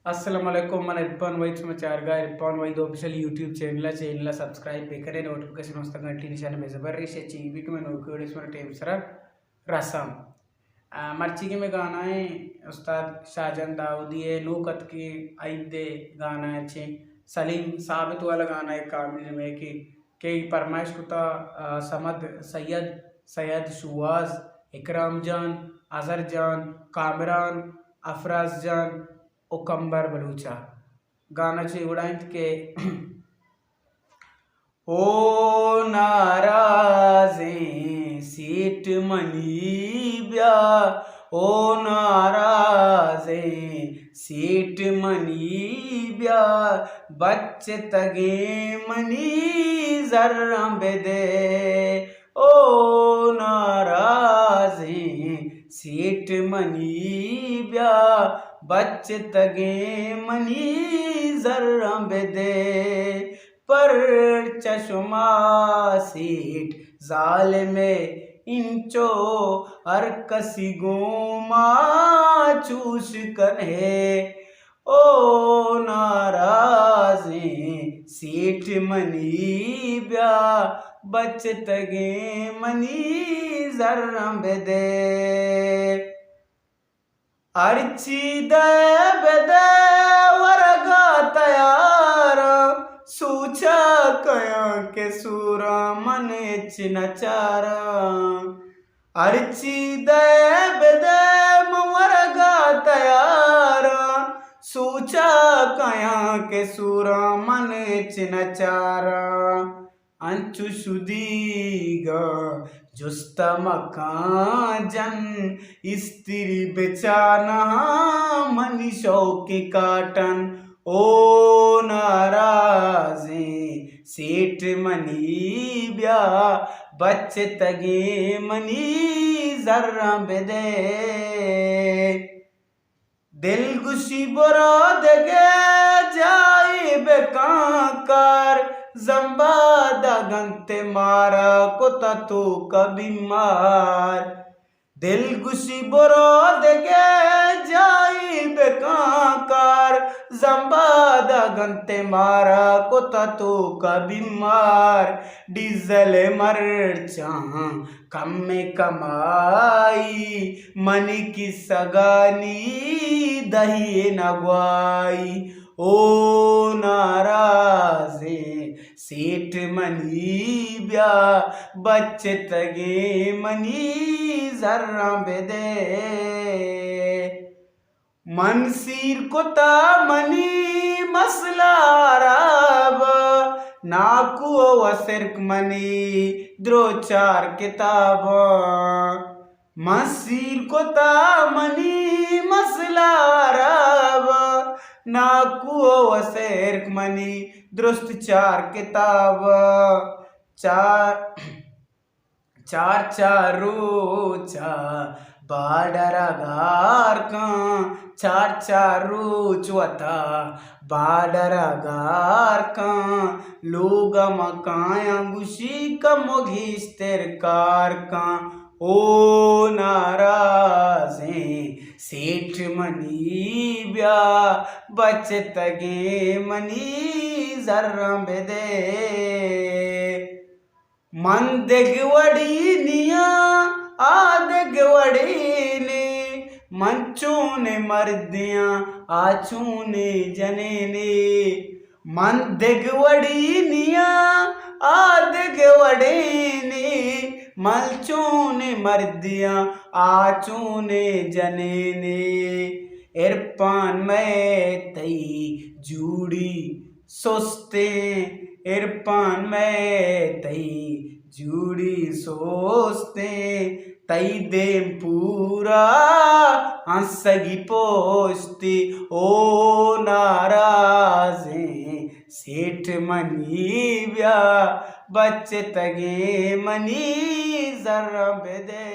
अस्सलामुअलैकुम मन इरफान वहीद समाचारगा Irfan Waheed official YouTube channel subscribe बेकरे नोटिफिकेशन वस्ता घंटी निशान में ज़बरदस्त चीवी के मैं नोकी वीडियोस टेम सरा रसम मर्ची के में गाना है उस्ताद शाहजान दाऊदी है नूकत की आइदे गाना है अच्छे सलीम साबित वाला गाना है कामिल में कि फरमाइश कुता समद सैयद सैयद शुवाज इकराम जान अजहर जान कामरान अफराज जान उकम्बर बलूचा गाना चे उड़ाइंत के ओ नाराज़े सीट मनी ब्या ओ नाराज़े सीट मनी ब्या बच्चे तगे मनी जर्रा बेदे ओ नाराज़े सीट मनी ब्या बच्चे तगे मनी जर्रा बेदे पर चश्मा सीट जाल में इंचो हर कसी गोमा चूस कन्हे ओ नाराज़े सीट मनी ब्या बच्चे तगे मनी जर्रा बेदे अर्ची दे बेदे वरगा तयार सूचा कया के सूरा मन चिनचारा अर्ची दे बेदे वरगा तयार सूचा कया के सूरा मन चिनचारा अंचु सुदीगा जुस्ता मकान जन स्त्री बेचाना मनीषों के काटन ओ नाराज़े सेठ मनी ब्या बच्चे तगे मनी जर्रा बेदे दिल गुशी बरा दगे जाए बेकाकार जम्बा दागंते मारा कोता तो कभी मार दिल गुशी बरो दगे जाई बेकाकार जम्बा दागंते मारा कोता तो कभी मार डीजल मरचा कम में कमाई मनी की सगानी दही नगवाई ओ नाराज़े सेठ मनी ब्या बच्चे तगे मनी जर्रा बेदे मनसीर कोता मनी मसला राब नाकू वसरक मनी द्रो चार किताब मसीर कोता मनी मसला राब नाकू वसरक मनी दुरुस्त चार किताब चार रोचा बाडरगार का चार रोचवता बाडरगार का लोग मकाया गुशी का मोघिस्तर कार का ओ नाराज़े सेठ मनी ब्या बच्चे तगे मनी जर्रा बेदे मन देगवड़ी निया आदेगवड़ी ने मंचों ने मर्दियां आचू ने जने ने मन देगवड़ी निया आदेगवड़ी ने मलचों ने मर्दियां आचू ने जने ने इरफान में तई जूड़ी सोचते इरफान में तई जूड़ी सोचते तई दे पूरा हंसगी पोस्ती ओ नाराज़े सेठ मनी ब्या बच्चे तगे मनी जर्रा बेदे।